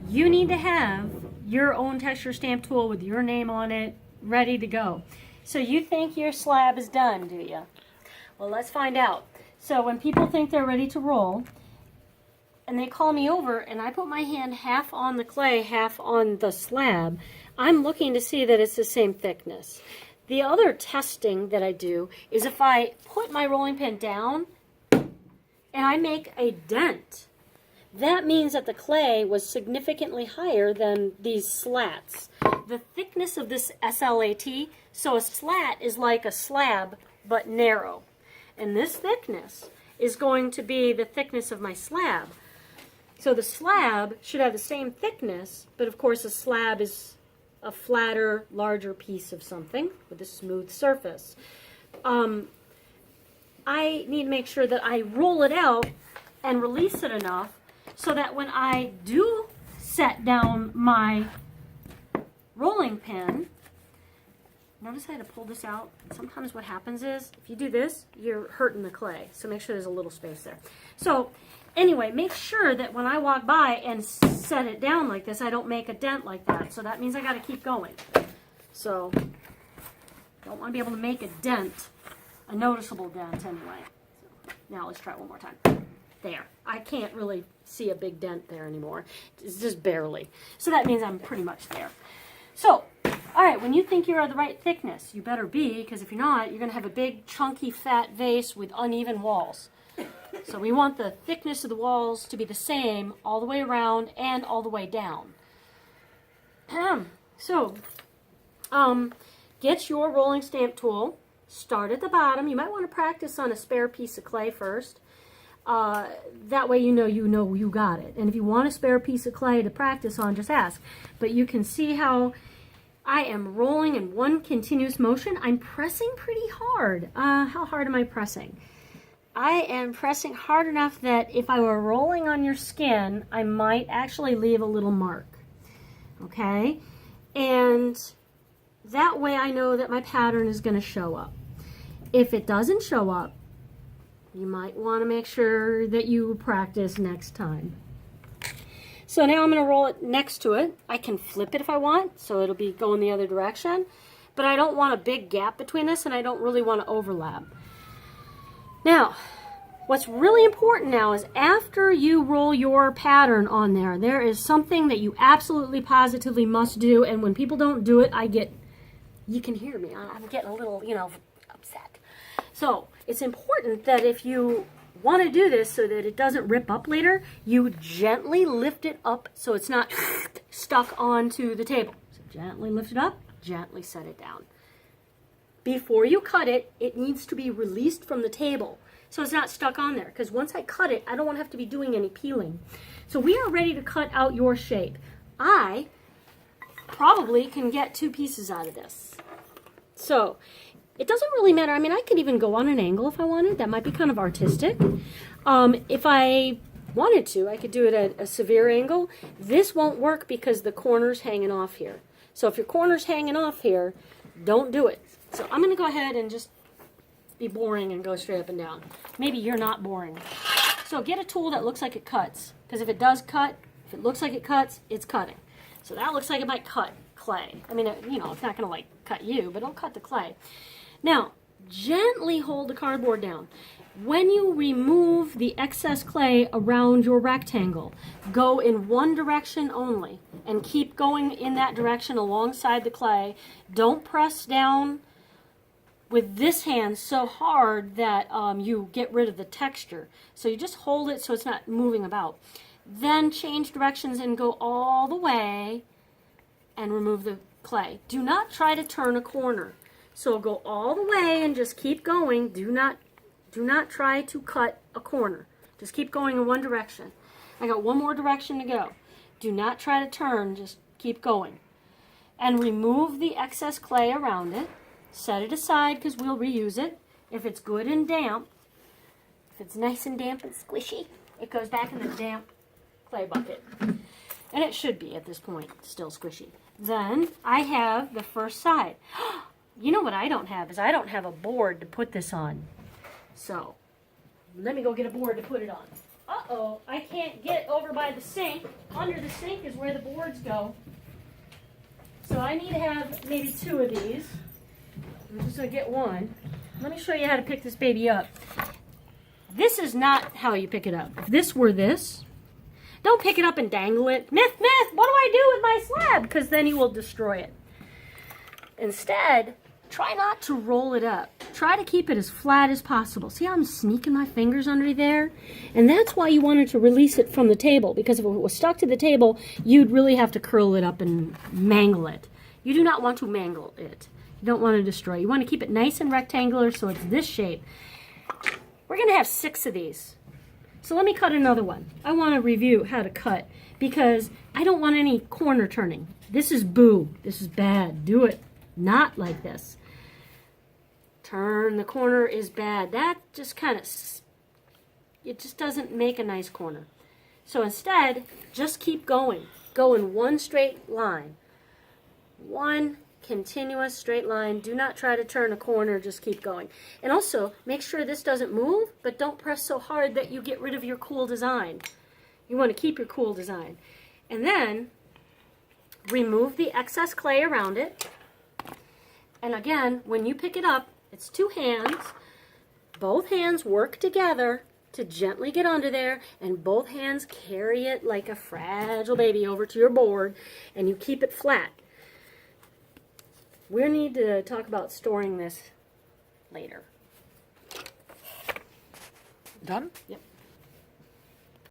you need to have your own texture stamp tool with your name on it ready to go. So you think your slab is done, do you? Well, let's find out. So when people think they're ready to roll, and they call me over and I put my hand half on the clay, half on the slab, I'm looking to see that it's the same thickness. The other testing that I do is if I put my rolling pin down and I make a dent, that means that the clay was significantly higher than these slats. The thickness of this SLAT, so a slat is like a slab but narrow. And this thickness is going to be the thickness of my slab. So the slab should have the same thickness, but of course a slab is a flatter, larger piece of something with a smooth surface. I need to make sure that I roll it out and release it enough so that when I do set down my rolling pin, notice I had to pull this out. Sometimes what happens is, if you do this, you're hurting the clay. So make sure there's a little space there. So anyway, make sure that when I walk by and set it down like this, I don't make a dent like that. So that means I got to keep going. So don't want to be able to make a dent, a noticeable dent anyway. So now let's try it one more time. There. I can't really see a big dent there anymore. It's just barely. So that means I'm pretty much there. So, all right, when you think you're the right thickness, you better be, because if you're not, you're going to have a big, chunky, fat vase with uneven walls. So we want the thickness of the walls to be the same all the way around and all the way down. Get your rolling stamp tool. Start at the bottom. You might want to practice on a spare piece of clay first. That way you know you got it. And if you want a spare piece of clay to practice on, just ask. But you can see how I am rolling in one continuous motion. I'm pressing pretty hard. How hard am I pressing? I am pressing hard enough that if I were rolling on your skin, I might actually leave a little mark. Okay? And that way I know that my pattern is going to show up. If it doesn't show up, you might want to make sure that you practice next time. So now I'm going to roll it next to it. I can flip it if I want, so it'll be going the other direction. But I don't want a big gap between this, and I don't really want to overlap. Now, what's really important now is after you roll your pattern on there, there is something that you absolutely positively must do, and when people don't do it, you can hear me, I'm getting a little, upset. So it's important that if you want to do this so that it doesn't rip up later, you gently lift it up so it's not stuck onto the table. So gently lift it up, gently set it down. Before you cut it, it needs to be released from the table so it's not stuck on there, because once I cut it, I don't want to have to be doing any peeling. So we are ready to cut out your shape. I probably can get 2 pieces out of this. So it doesn't really matter. I mean, I could even go on an angle if I wanted. That might be kind of artistic. If I wanted to, I could do it at a severe angle. This won't work because the corner's hanging off here. So if your corner's hanging off here, don't do it. So I'm going to go ahead and just be boring and go straight up and down. Maybe you're not boring. So get a tool that looks like it cuts. Because if it does cut, if it looks like it cuts, it's cutting. So that looks like it might cut clay. I mean, it's not going to cut you, but it'll cut the clay. Now, gently hold the cardboard down. When you remove the excess clay around your rectangle, go in one direction only and keep going in that direction alongside the clay. Don't press down with this hand so hard that you get rid of the texture. So you just hold it so it's not moving about. Then change directions and go all the way and remove the clay. Do not try to turn a corner. So go all the way and just keep going. Do not try to cut a corner. Just keep going in one direction. I got one more direction to go. Do not try to turn, just keep going. And remove the excess clay around it. Set it aside because we'll reuse it. If it's good and damp, if it's nice and damp and squishy, it goes back in the damp clay bucket. And it should be at this point, still squishy. Then I have the first side. You know what I don't have is I don't have a board to put this on. So let me go get a board to put it on. uh-oh, I can't get over by the sink. Under the sink is where the boards go. So I need to have maybe 2 of these. I'm just going to get one. Let me show you how to pick this baby up. This is not how you pick it up. If this were this, don't pick it up and dangle it. Myth, what do I do with my slab? Because then you will destroy it. Instead, try not to roll it up. Try to keep it as flat as possible. See how I'm sneaking my fingers under there? And that's why you wanted to release it from the table, because if it was stuck to the table, you'd really have to curl it up and mangle it. You do not want to mangle it. You don't want to destroy. You want to keep it nice and rectangular so it's this shape. We're going to have 6 of these. So let me cut another one. I want to review how to cut because I don't want any corner turning. This is boo. This is bad. Do it not like this. Turn the corner is bad. That just kind of, it just doesn't make a nice corner. So instead, just keep going. Go in one straight line. One continuous straight line. Do not try to turn a corner, just keep going. And also, make sure this doesn't move, but don't press so hard that you get rid of your cool design. You want to keep your cool design. And then, remove the excess clay around it. And again, when you pick it up, it's 2 hands. Both hands work together to gently get under there, and both hands carry it like a fragile baby over to your board, and you keep it flat. We need to talk about storing this later. Done? Yep.